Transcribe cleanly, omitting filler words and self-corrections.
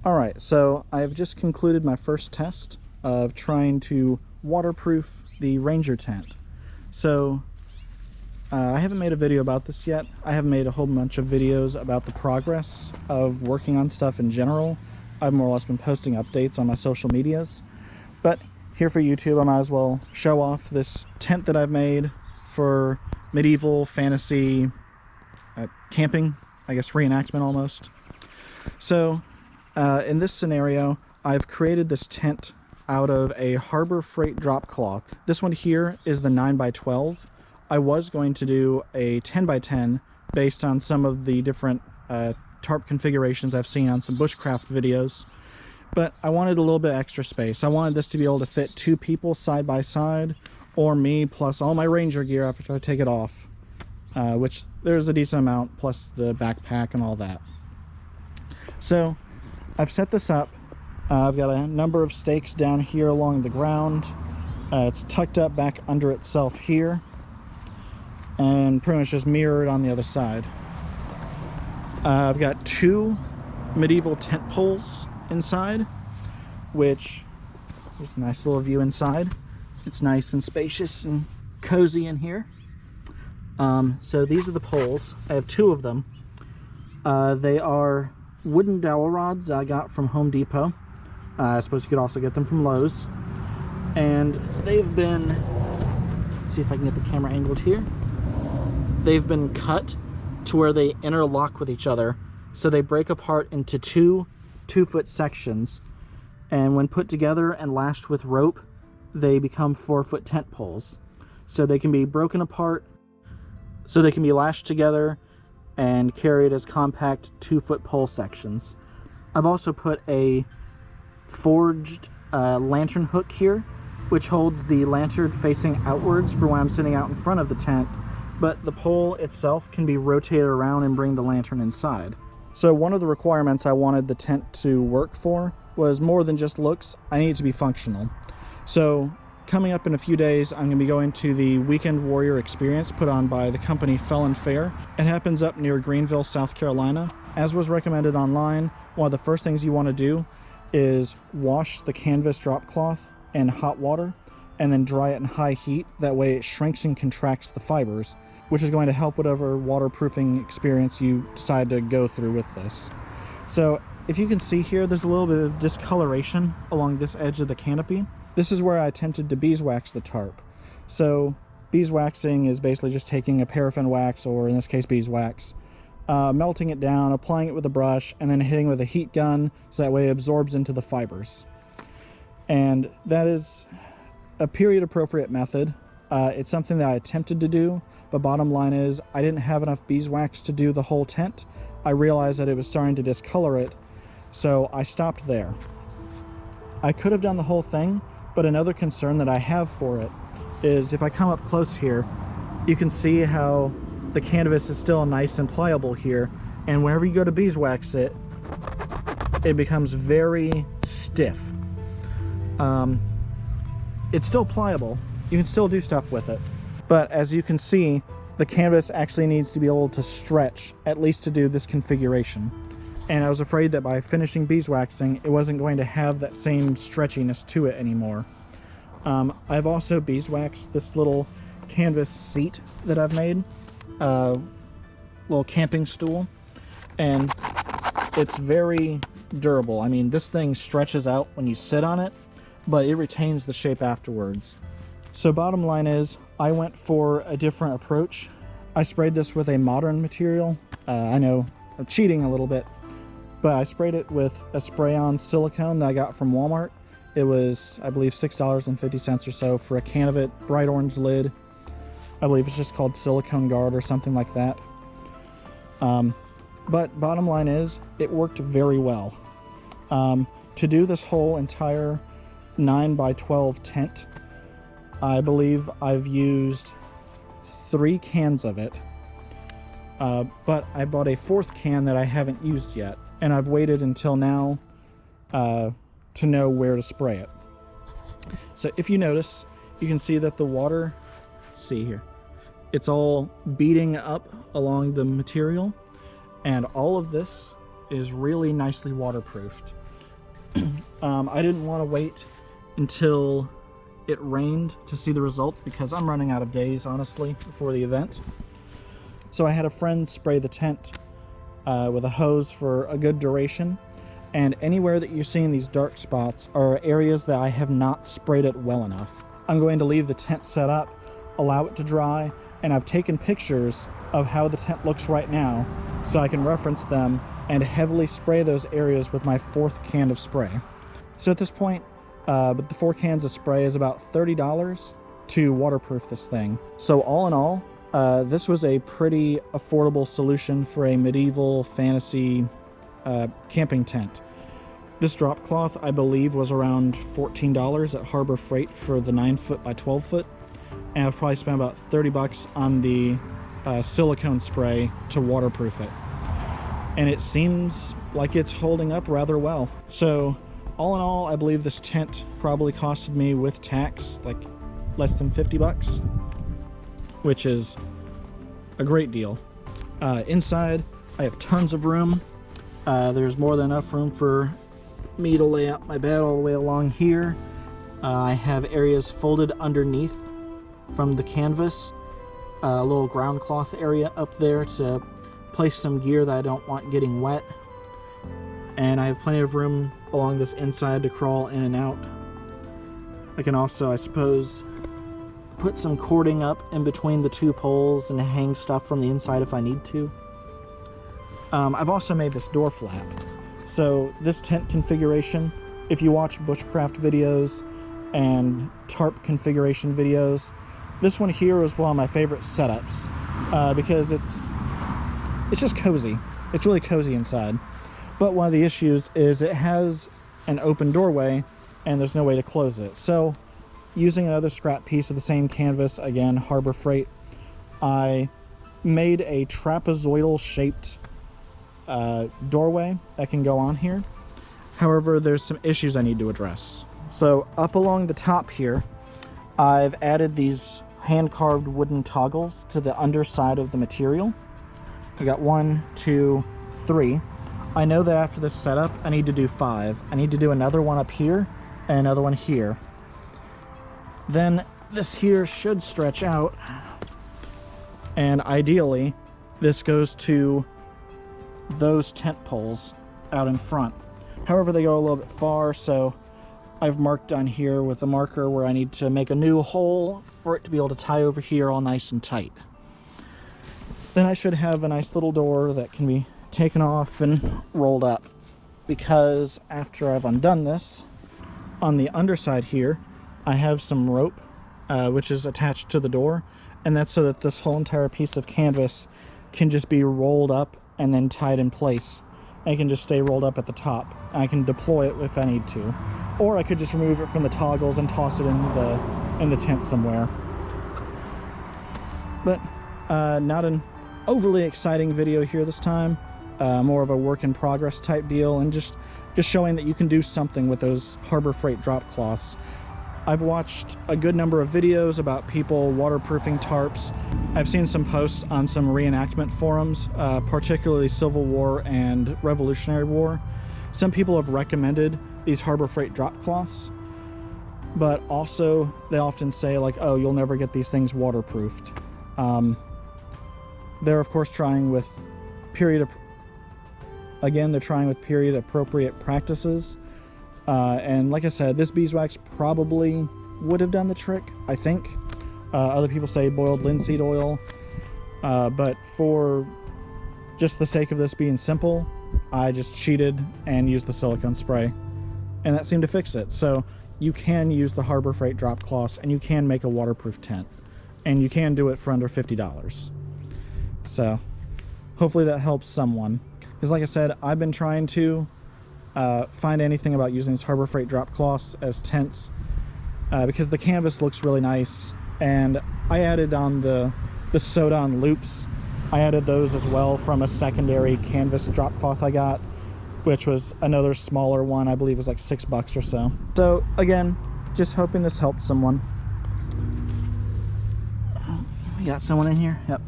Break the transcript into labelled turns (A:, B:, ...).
A: Alright, so I've just concluded my first test of trying to waterproof the Ranger tent. So I haven't made a video about this yet. I haven't made a whole bunch of videos about the progress of working on stuff in general. I've more or less been posting updates on my social medias. But here for YouTube, I might as well show off this tent that I've made for medieval fantasy camping, I guess reenactment almost. So in this scenario, I've created this tent out of a Harbor Freight Dropcloth. This one here is the 9x12. I was going to do a 10x10 based on some of the different tarp configurations I've seen on some bushcraft videos, but I wanted a little bit extra space. I wanted this to be able to fit 2 people side by side, or me plus all my Ranger gear after I take it off, which there's a decent amount, plus the backpack and all that. So I've set this up. I've got a number of stakes down here along the ground. It's tucked up back under itself here, and pretty much just mirrored on the other side. I've got 2 medieval tent poles inside, which there's a nice little view inside. It's nice and spacious and cozy in here. So these are the poles. I have 2 of them. They are wooden dowel rods I got from Home Depot. I suppose you could also get them from Lowe's. And they've been, let's see if I can get the camera angled here. They've been cut to where they interlock with each other, so they break apart into 2 2-foot sections, and when put together and lashed with rope, they become 4-foot tent poles. So they can be broken apart, so they can be lashed together and carried as compact 2-foot pole sections. I've also put a forged lantern hook here, which holds the lantern facing outwards for when I'm sitting out in front of the tent, but the pole itself can be rotated around and bring the lantern inside. So one of the requirements I wanted the tent to work for was more than just looks. I need it to be functional. So coming up in a few days, I'm going to be going to the Weekend Warrior experience put on by the company Felon Fair. It happens up near Greenville, South Carolina. As was recommended online, one of the first things you want to do is wash the canvas drop cloth in hot water and then dry it in high heat. That way it shrinks and contracts the fibers, which is going to help whatever waterproofing experience you decide to go through with this. So if you can see here, there's a little bit of discoloration along this edge of the canopy. This is where I attempted to beeswax the tarp. So beeswaxing is basically just taking a paraffin wax, or in this case beeswax, melting it down, applying it with a brush, and then hitting with a heat gun so that way it absorbs into the fibers. And that is a period appropriate method. It's something that I attempted to do, but bottom line is I didn't have enough beeswax to do the whole tent. I realized that it was starting to discolor it, so I stopped there. I could have done the whole thing, but another concern that I have for it is if I come up close here, you can see how the canvas is still nice and pliable here, and whenever you go to beeswax it, it becomes very stiff. It's still pliable, you can still do stuff with it, but as you can see, the canvas actually needs to be able to stretch, at least to do this configuration. And I was afraid that by finishing beeswaxing, it wasn't going to have that same stretchiness to it anymore. I've also beeswaxed this little canvas seat that I've made, little camping stool, and it's very durable. I mean, this thing stretches out when you sit on it, but it retains the shape afterwards. So bottom line is, I went for a different approach. I sprayed this with a modern material. I know I'm cheating a little bit, but I sprayed it with a spray-on silicone that I got from Walmart. It was, I believe, $6.50 or so for a can of it, bright orange lid. I believe it's just called Silicone Guard or something like that. But bottom line is, it worked very well. To do this whole entire 9x12 tent, I believe I've used 3 cans of it, but I bought a 4th can that I haven't used yet, and I've waited until now to know where to spray it. So if you notice, you can see that the water, let's see here, it's all beading up along the material, and all of this is really nicely waterproofed. I didn't want to wait until it rained to see the results because I'm running out of days, honestly, before the event. So I had a friend spray the tent with a hose for a good duration, and anywhere that you're seeing these dark spots are areas that I have not sprayed it well enough. I'm going to leave the tent set up, allow it to dry, and I've taken pictures of how the tent looks right now so I can reference them and heavily spray those areas with my 4th can of spray. So at this point, but the 4 cans of spray is about $30 to waterproof this thing. So all in all, this was a pretty affordable solution for a medieval fantasy camping tent. This drop cloth, I believe, was around $14 at Harbor Freight for the 9-foot by 12-foot. And I've probably spent about 30 bucks on the silicone spray to waterproof it. And it seems like it's holding up rather well. So all in all, I believe this tent probably costed me with tax like less than 50 bucks, which is a great deal. Inside, I have tons of room. There's more than enough room for me to lay out my bed all the way along here. I have areas folded underneath from the canvas, a little ground cloth area up there to place some gear that I don't want getting wet. And I have plenty of room along this inside to crawl in and out. I can also, I suppose, put some cording up in between the 2 poles and hang stuff from the inside if I need to. I've also made this door flap. So this tent configuration, if you watch bushcraft videos and tarp configuration videos, this one here is one of my favorite setups because it's just cozy. It's really cozy inside. But one of the issues is it has an open doorway and there's no way to close it. So using another scrap piece of the same canvas, again, Harbor Freight, I made a trapezoidal shaped doorway that can go on here. However, there's some issues I need to address. So up along the top here, I've added these hand-carved wooden toggles to the underside of the material. I got 1, 2, 3. I know that after this setup, I need to do 5. I need to do another one up here and another one here. Then this here should stretch out, and ideally this goes to those tent poles out in front. However, they go a little bit far, so I've marked on here with a marker where I need to make a new hole for it to be able to tie over here all nice and tight. Then I should have a nice little door that can be taken off and rolled up, because after I've undone this, on the underside here I have some rope which is attached to the door, and that's so that this whole entire piece of canvas can just be rolled up and then tied in place, and it can just stay rolled up at the top. I can deploy it if I need to, or I could just remove it from the toggles and toss it in the tent somewhere. But not an overly exciting video here this time. More of a work in progress type deal, and just showing that you can do something with those Harbor Freight drop cloths. I've watched a good number of videos about people waterproofing tarps. I've seen some posts on some reenactment forums, particularly Civil War and Revolutionary War. Some people have recommended these Harbor Freight drop cloths, but also they often say like, oh, you'll never get these things waterproofed. They're of course trying with period appropriate practices. And like I said, this beeswax probably would have done the trick, I think. Other people say boiled linseed oil, but for just the sake of this being simple, I just cheated and used the silicone spray, and that seemed to fix it. So you can use the Harbor Freight drop cloths, and you can make a waterproof tent, and you can do it for under $50. So hopefully that helps someone, because like I said, I've been trying to find anything about using these Harbor Freight drop cloths as tents, because the canvas looks really nice, and I added on the sewed-on loops. I added those as well from a secondary canvas drop cloth I got, which was another smaller one. I believe it was like $6 or so. So again, just hoping this helped someone. We got someone in here? Yep.